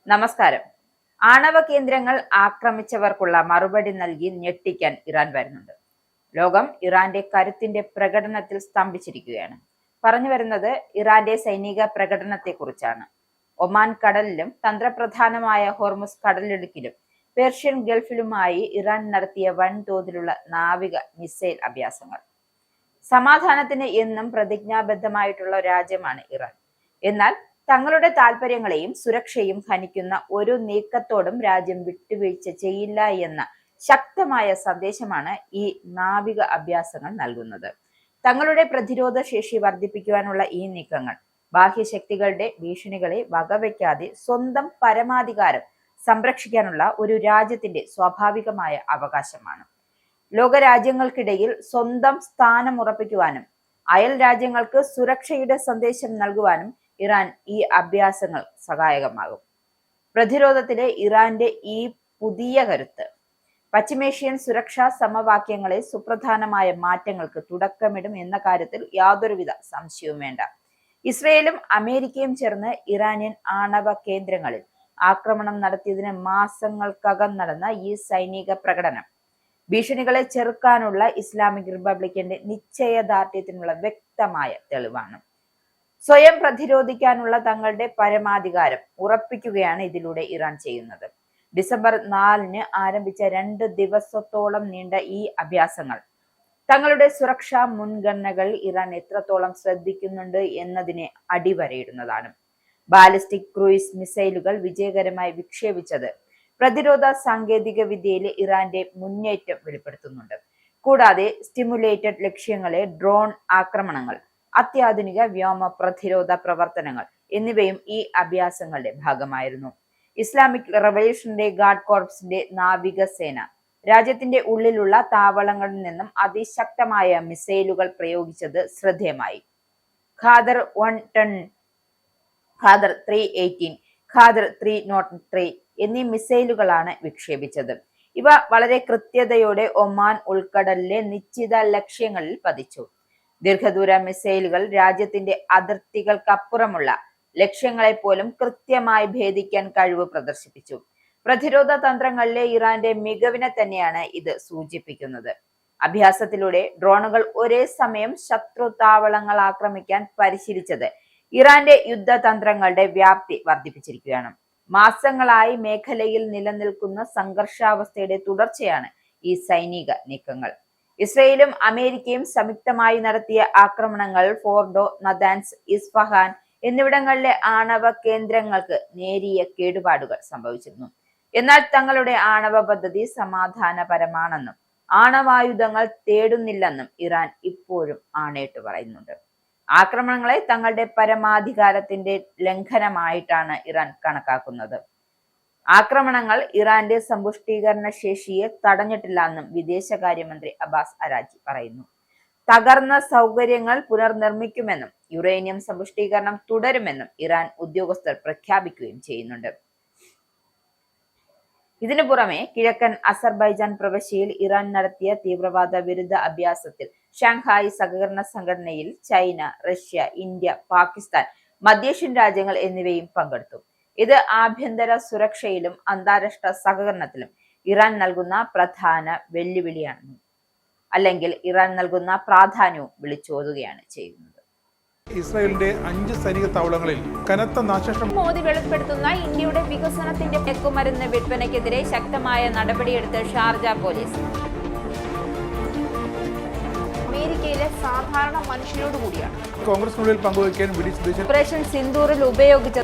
നമസ്കാരം. ആണവ കേന്ദ്രങ്ങൾ ആക്രമിച്ചവർക്കുള്ള മറുപടി നൽകി ഞെട്ടിക്കാൻ ഇറാൻ വരുന്നുണ്ട്. ലോകം ഇറാന്റെ കരുത്തിന്റെ പ്രകടനത്തിൽ സ്തംഭിച്ചിരിക്കുകയാണ്. പറഞ്ഞു വരുന്നത് ഇറാന്റെ സൈനിക പ്രകടനത്തെക്കുറിച്ചാണ്. ഒമാൻ കടലിലും തന്ത്രപ്രധാനമായ ഹോർമുസ് കടലിടുക്കിലും പേർഷ്യൻ ഗൾഫിലുമായി ഇറാൻ നടത്തിയ വൻതോതിലുള്ള നാവിക മിസൈൽ അഭ്യാസങ്ങൾ. സമാധാനത്തിന് എന്നും പ്രതിജ്ഞാബദ്ധമായിട്ടുള്ള രാജ്യമാണ് ഇറാൻ. എന്നാൽ തങ്ങളുടെ താൽപര്യങ്ങളെയും സുരക്ഷയും ഹനിക്കുന്ന ഒരു നീക്കത്തോടും രാജ്യം വിട്ടുവീഴ്ച ചെയ്യില്ല എന്ന ശക്തമായ സന്ദേശമാണ് ഈ നാവിക അഭ്യാസങ്ങൾ നൽകുന്നത്. തങ്ങളുടെ പ്രതിരോധ ശേഷി വർദ്ധിപ്പിക്കുവാനുള്ള ഈ നീക്കങ്ങൾ ബാഹ്യശക്തികളുടെ ഭീഷണികളെ വകവയ്ക്കാതെ സ്വന്തം പരമാധികാരം സംരക്ഷിക്കാനുള്ള ഒരു രാജ്യത്തിന്റെ സ്വാഭാവികമായ അവകാശമാണ്. ലോകരാജ്യങ്ങൾക്കിടയിൽ സ്വന്തം സ്ഥാനം ഉറപ്പിക്കുവാനും അയൽ രാജ്യങ്ങൾക്ക് സുരക്ഷയുടെ സന്ദേശം നൽകുവാനും ഇറാൻ ഈ അഭ്യാസങ്ങൾ സഹായകമാകും. പ്രതിരോധത്തിലെ ഇറാന്റെ ഈ പുതിയ കരുത്ത് പശ്ചിമേഷ്യൻ സുരക്ഷാ സമവാക്യങ്ങളെ സുപ്രധാനമായ മാറ്റങ്ങൾക്ക് തുടക്കമിടും എന്ന കാര്യത്തിൽ യാതൊരുവിധ സംശയവും വേണ്ട. ഇസ്രയേലും അമേരിക്കയും ചേർന്ന് ഇറാനിയൻ ആണവ കേന്ദ്രങ്ങളിൽ ആക്രമണം നടത്തിയതിന് മാസങ്ങൾക്കകം നടന്ന ഈ സൈനിക പ്രകടനം ഭീഷണികളെ ചെറുക്കാനുള്ള ഇസ്ലാമിക് റിപ്പബ്ലിക്കിന്റെ നിശ്ചയദാർഢ്യത്തിനുള്ള വ്യക്തമായ തെളിവാണ്. സ്വയം പ്രതിരോധിക്കാനുള്ള തങ്ങളുടെ പരമാധികാരം ഉറപ്പിക്കുകയാണ് ഇതിലൂടെ ഇറാൻ ചെയ്യുന്നത്. ഡിസംബർ 4 ആരംഭിച്ച 2 ദിവസത്തോളം നീണ്ട ഈ അഭ്യാസങ്ങൾ തങ്ങളുടെ സുരക്ഷാ മുൻഗണനകൾ ഇറാൻ എത്രത്തോളം ശ്രദ്ധിക്കുന്നുണ്ട് എന്നതിനെ അടിവരയിടുന്നതാണ്. ബാലിസ്റ്റിക് ക്രൂയിസ് മിസൈലുകൾ വിജയകരമായി വിക്ഷേപിച്ചത് പ്രതിരോധ സാങ്കേതിക വിദ്യയിലെ ഇറാന്റെ മുന്നേറ്റം വെളിപ്പെടുത്തുന്നുണ്ട്. കൂടാതെ സ്റ്റിമുലേറ്റഡ് ലക്ഷ്യങ്ങളെ ഡ്രോൺ ആക്രമണങ്ങൾ, അത്യാധുനിക വ്യോമ പ്രതിരോധ പ്രവർത്തനങ്ങൾ എന്നിവയും ഈ അഭ്യാസങ്ങളുടെ ഭാഗമായിരുന്നു. ഇസ്ലാമിക് റവല്യൂഷണറി ഗാർഡ് കോർപ്സിന്റെ നാവികസേന രാജ്യത്തിന്റെ ഉള്ളിലുള്ള താവളങ്ങളിൽ നിന്നും അതിശക്തമായ മിസൈലുകൾ പ്രയോഗിച്ചത് ശ്രദ്ധേയമായി. ഖാദർ 110, ഖാദർ 318, ഖാദർ 303 എന്നീ മിസൈലുകളാണ് വിക്ഷേപിച്ചത്. ഇവ വളരെ കൃത്യതയോടെ ഒമാൻ ഉൾക്കടലിലെ നിശ്ചിത ലക്ഷ്യങ്ങളിൽ പതിച്ചു. ദീർഘദൂര മിസൈലുകൾ രാജ്യത്തിന്റെ അതിർത്തികൾക്കപ്പുറമുള്ള ലക്ഷ്യങ്ങളെ പോലും കൃത്യമായി ഭേദിക്കാൻ കഴിവ് പ്രദർശിപ്പിച്ചു. പ്രതിരോധ തന്ത്രങ്ങളിലെ ഇറാന്റെ മികവിനെ തന്നെയാണ് ഇത് സൂചിപ്പിക്കുന്നത്. അഭ്യാസത്തിലൂടെ ഡ്രോണുകൾ ഒരേ സമയം ശത്രു താവളങ്ങൾ ആക്രമിക്കാൻ പരിശീലിച്ചത് ഇറാന്റെ യുദ്ധതന്ത്രങ്ങളുടെ വ്യാപ്തി വർദ്ധിപ്പിച്ചിരിക്കുകയാണ്. മാസങ്ങളായി മേഖലയിൽ നിലനിൽക്കുന്ന സംഘർഷാവസ്ഥയുടെ തുടർച്ചയാണ് ഈ സൈനിക നീക്കങ്ങൾ. ഇസ്രയേലും അമേരിക്കയും സംയുക്തമായി നടത്തിയ ആക്രമണങ്ങൾ ഫോർഡോ, നദാൻസ്, ഇസ്ഫഹാൻ എന്നിവിടങ്ങളിലെ ആണവ കേന്ദ്രങ്ങൾക്ക് നേരിയ കേടുപാടുകൾ സംഭവിച്ചിരുന്നു. എന്നാൽ തങ്ങളുടെ ആണവ പദ്ധതി സമാധാനപരമാണെന്നും ആണവായുധങ്ങൾ തേടുന്നില്ലെന്നും ഇറാൻ ഇപ്പോഴും ആണയിട്ട് പറയുന്നുണ്ട്. ആക്രമണങ്ങളെ തങ്ങളുടെ പരമാധികാരത്തിന്റെ ലംഘനമായിട്ടാണ് ഇറാൻ കണക്കാക്കുന്നത്. ആക്രമണങ്ങൾ ഇറാന്റെ സമ്പുഷ്ടീകരണ ശേഷിയെ തടഞ്ഞിട്ടില്ലെന്നും വിദേശകാര്യമന്ത്രി അബ്ബാസ് അരാഗ്ചി പറയുന്നു. തകർന്ന സൗകര്യങ്ങൾ പുനർനിർമ്മിക്കുമെന്നും യുറേനിയം സമ്പുഷ്ടീകരണം തുടരുമെന്നും ഇറാൻ ഉദ്യോഗസ്ഥർ പ്രഖ്യാപിക്കുകയും ചെയ്യുന്നുണ്ട്. ഇതിനു പുറമെ കിഴക്കൻ അസർബൈജാൻ പ്രവിശ്യയിൽ ഇറാൻ നടത്തിയ തീവ്രവാദ വിരുദ്ധ അഭ്യാസത്തിൽ ഷാങ്ഹായ് സഹകരണ സംഘടനയിൽ ചൈന, റഷ്യ, ഇന്ത്യ, പാകിസ്ഥാൻ, മധ്യേഷ്യൻ രാജ്യങ്ങൾ എന്നിവയും പങ്കെടുത്തു. ഇത് ആഭ്യന്തര സുരക്ഷയിലും അന്താരാഷ്ട്ര സഹകരണത്തിലും ഇറാൻ നൽകുന്ന പ്രധാന വെല്ലുവിളിയാണെന്നും അല്ലെങ്കിൽ ഇറാൻ നൽകുന്ന പ്രാധാന്യവും വിളിച്ചോതുകയാണ് ചെയ്യുന്നത്. ഇസ്രായേലിന്റെ 5 സൈനിക താവളങ്ങളിൽ കനത്ത നാശനഷ്ടം. മോദി വെളിപ്പെടുത്തുന്ന ഇന്ത്യയുടെ വികസനത്തിന്റെ മയക്കുമരുന്ന് വിൽപ്പനയ്ക്കെതിരെ ശക്തമായ നടപടിയെടുത്ത് ഷാർജ പോലീസ്. അമേരിക്കയിലെ സാധാരണ മനുഷ്യരോട് കൂടിയാണ് കോൺഗ്രസിനുള്ളിൽ പങ്കുവയ്ക്കാൻ ഓപ്പറേഷൻ സിന്ദൂറിൽ ഉപയോഗിച്ച